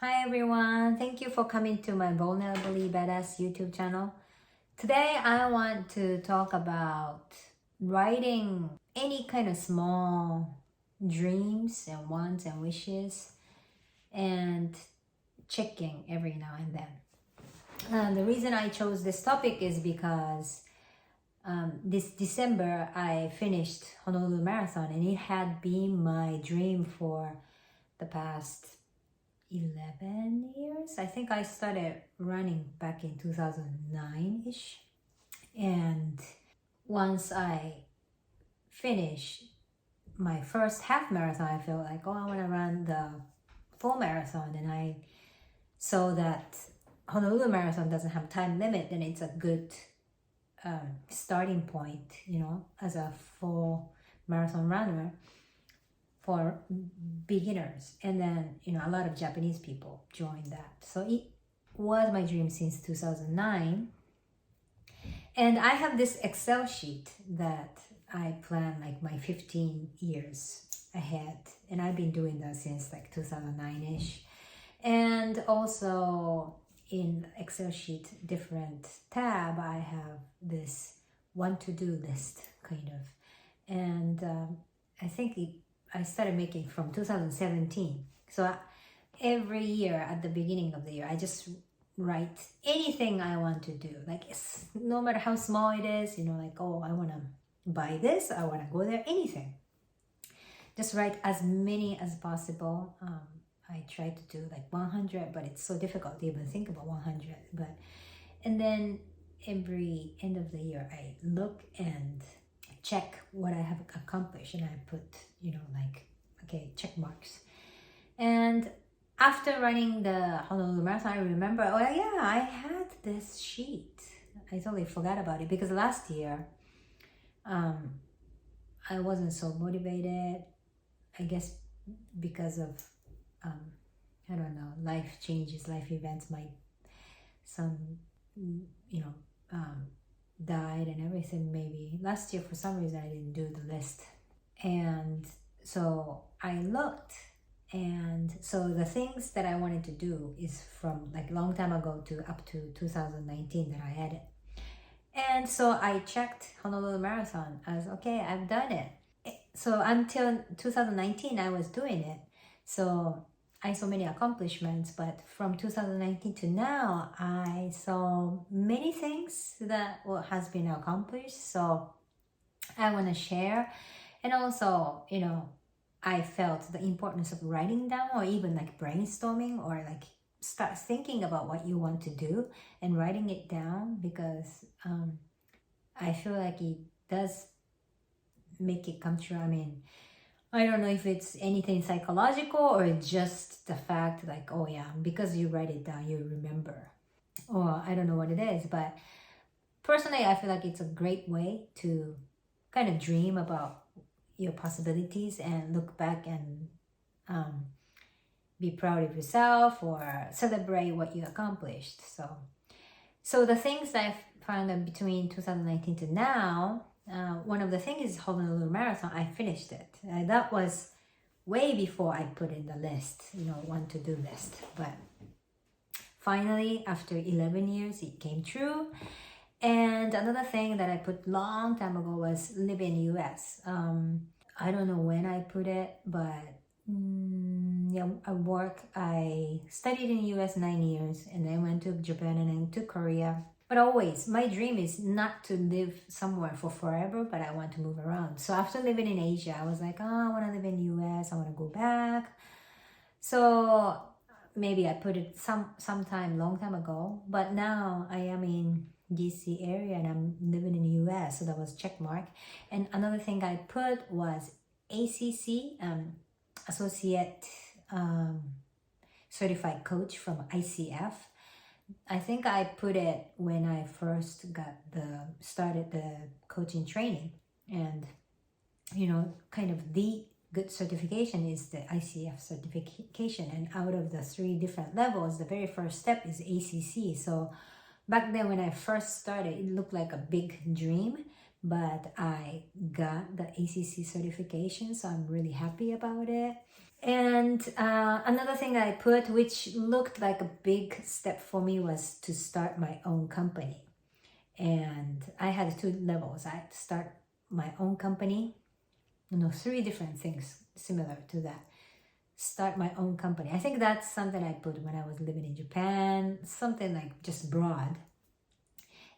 Hi everyone, thank you for coming to my Vulnerably Badass YouTube channel. Today I want to talk about writing any kind of small dreams and wants and wishes and checking every now and then. The reason I chose this topic is because this December I finished Honolulu Marathon, and it had been my dream for the past 11 years. I think I started running back in 2009-ish. And once I finished my first half marathon, I felt like, I want to run the full marathon. And I saw that Honolulu Marathon doesn't have time limit, and it's a good starting point, as a full marathon runner for beginners. And then a lot of Japanese people joined that, so it was my dream since 2009. And I have this Excel sheet that I plan like my 15 years ahead, and I've been doing that since like 2009-ish. And also in Excel sheet different tab, I have this one to-do list kind of. And I think I started making from 2017. So every year at the beginning of the year, I just write anything I want to do. Like, no matter how small it is, like, I want to buy this, I want to go there, anything. Just write as many as possible. I try to do like 100, but it's so difficult to even think about 100. And then every end of the year, I look and check what I have accomplished, and I put, check marks. And after running the Honolulu Marathon, I remember, I had this sheet. I totally forgot about it because last year, I wasn't so motivated. I guess because of, I don't know, life changes, life events. My son, died and everything. Maybe last year for some reason I didn't do the list, and so I looked, and so the things that I wanted to do is from like long time ago to up to 2019 that I added. And so I checked Honolulu Marathon. I was okay, I've done it. So until 2019 I was doing it, so I saw many accomplishments. But from 2019 to now, I saw many things that has been accomplished. So I want to share. And also, I felt the importance of writing down, or even like brainstorming, or like start thinking about what you want to do and writing it down, because I feel like it does make it come true. I mean, I don't know if it's anything psychological or just the fact like, because you write it down, you remember. Or I don't know what it is, but personally, I feel like it's a great way to kind of dream about your possibilities and look back and be proud of yourself or celebrate what you accomplished. So the things that I've found between 2019 to now, one of the things is Honolulu Marathon. I finished it. That was way before I put in the list, one to-do list. But finally, after 11 years, it came true. And another thing that I put long time ago was live in US. I don't know when I put it, but I studied in US 9 years, and then went to Japan and then to Korea. But always, my dream is not to live somewhere for forever, but I want to move around. So after living in Asia, I was like, I want to live in US, I want to go back. So maybe I put it sometime long time ago, but now I am in DC area and I'm living in the US, so that was check mark. And another thing I put was ACC, Associate Certified Coach from ICF. I think I put it when I first started the coaching training, and kind of the good certification is the ICF certification. And out of the 3 different levels, the very first step is ACC. So back then when I first started, it looked like a big dream, but I got the ACC certification, so I'm really happy about it. And another thing I put, which looked like a big step for me, was to start my own company. And I had 2 levels. I had to start my own company. 3 different things similar to that. Start my own company. I think that's something I put when I was living in Japan, something like just broad.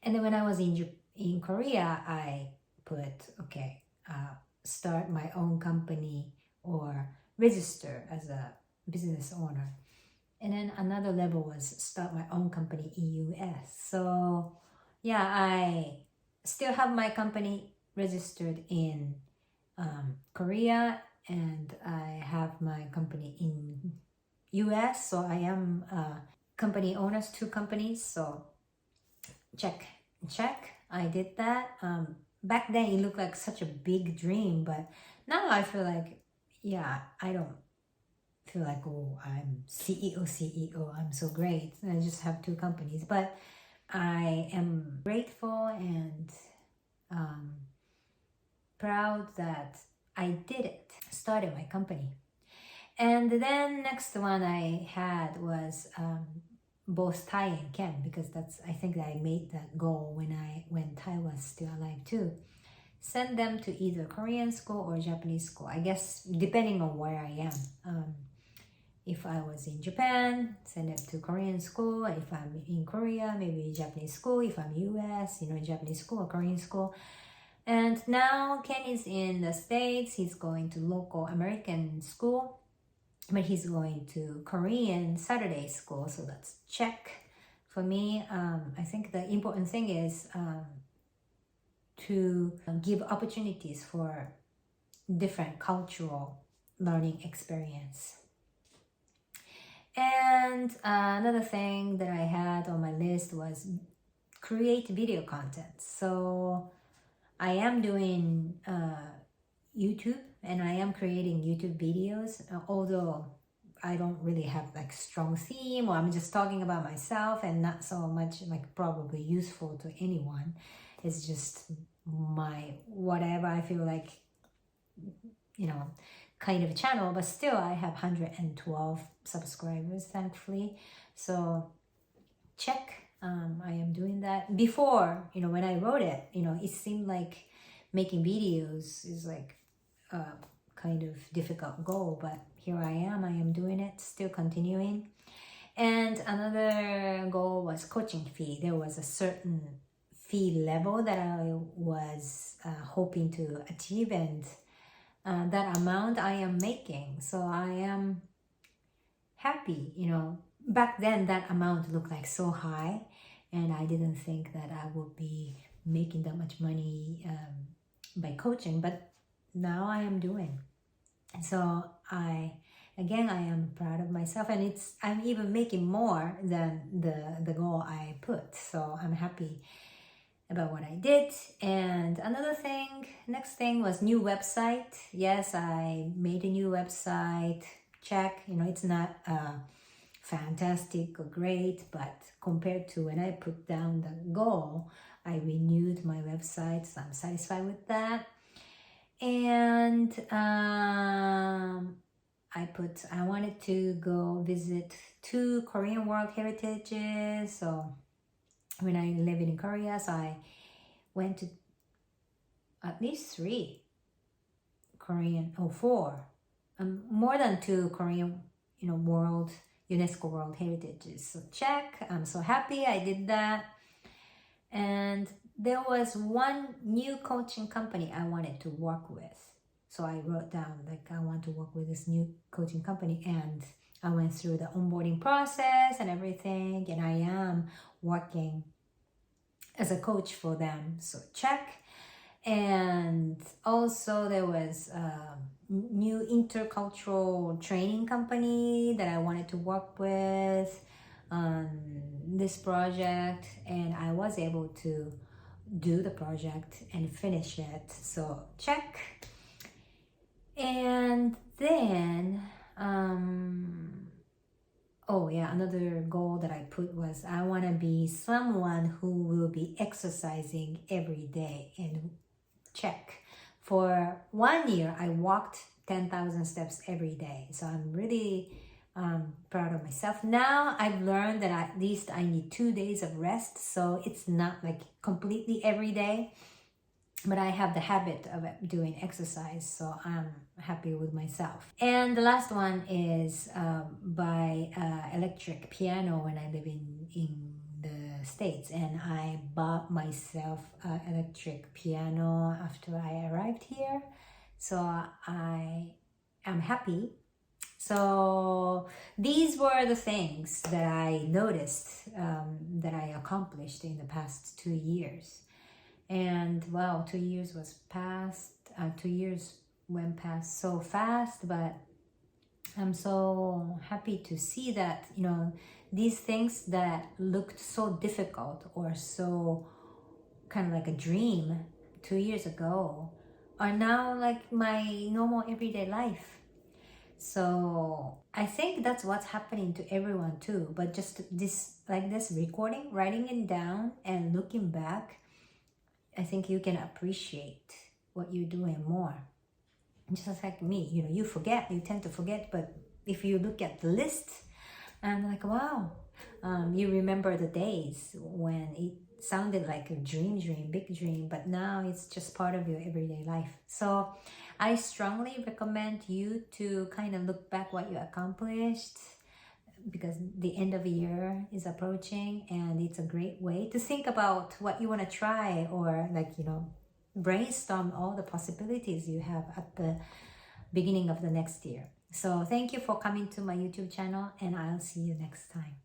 And then when I was in Korea, I put, okay, start my own company or register as a business owner. And then another level was start my own company in US. So yeah, I still have my company registered in Korea, and I have my company in US. So I am company owners, 2 companies. So check. I did that. Back then it looked like such a big dream, but now I feel like, yeah, I don't feel like, oh, I'm CEO, I'm so great. I just have 2 companies, but I am grateful and proud that I did it, started my company. And then next one I had was both Thai and Ken, because that's, I think that I made that goal when Thai was still alive too. Send them to either Korean school or Japanese school, I guess, depending on where I am. If I was in Japan, send it to Korean school. If I'm in Korea, maybe Japanese school. If I'm US, Japanese school or Korean school. And now Ken is in the States. He's going to local American school, but he's going to Korean Saturday school. So that's check for me. I think the important thing is to give opportunities for different cultural learning experience. And another thing that I had on my list was create video content. So I am doing YouTube, and I am creating YouTube videos, although I don't really have like strong theme, or I'm just talking about myself and not so much like probably useful to anyone. It's just my whatever I feel like, kind of a channel, but still I have 112 subscribers, thankfully. So check. I am doing that. Before, when I wrote it, it seemed like making videos is like a kind of difficult goal, but here I am doing it, still continuing. And another goal was coaching fee. There was a certain fee level that I was hoping to achieve, and that amount I am making. So I am happy. Back then that amount looked like so high, and I didn't think that I would be making that much money by coaching, but now I am doing. So I am proud of myself, and I'm even making more than the goal I put. So I'm happy about what I did. And next thing was new website. Yes, I made a new website. Check. It's not fantastic or great, but compared to when I put down the goal, I renewed my website, so I'm satisfied with that. And I wanted to go visit 2 Korean World Heritages. So when I lived in Korea, so I went to at least 3 4, more than 2 Korean, UNESCO World Heritages. So check. I'm so happy I did that. And there was one new coaching company I wanted to work with. So I wrote down, like, I want to work with this new coaching company, and I went through the onboarding process and everything, and I am working as a coach for them. So check. And also there was a new intercultural training company that I wanted to work with on this project, and I was able to do the project and finish it. So check. And then another goal that I put was I want to be someone who will be exercising every day, and check. For 1 year I walked 10,000 steps every day. So I'm really proud of myself. Now I've learned that at least I need 2 days of rest. So it's not like completely every day, but I have the habit of doing exercise. So I'm happy with myself. And the last one is buy electric piano when I live in the States, and I bought myself an electric piano after I arrived here. So I am happy. So these were the things that I noticed that I accomplished in the past 2 years. And wow, 2 years was past, 2 years went past so fast, but I'm so happy to see that, you know, these things that looked so difficult or so kind of like a dream 2 years ago are now like my normal everyday life. So I think that's what's happening to everyone too, but just this, like this recording, writing it down and looking back, I think you can appreciate what you're doing more. Just like me, you know, you tend to forget, but if you look at the list, I'm like, wow, you remember the days when it sounded like a dream, big dream, but now it's just part of your everyday life. So I strongly recommend you to kind of look back what you accomplished, because the end of the year is approaching, and it's a great way to think about what you want to try, or like, you know, brainstorm all the possibilities you have at the beginning of the next year. So thank you for coming to my YouTube channel, and I'll see you next time.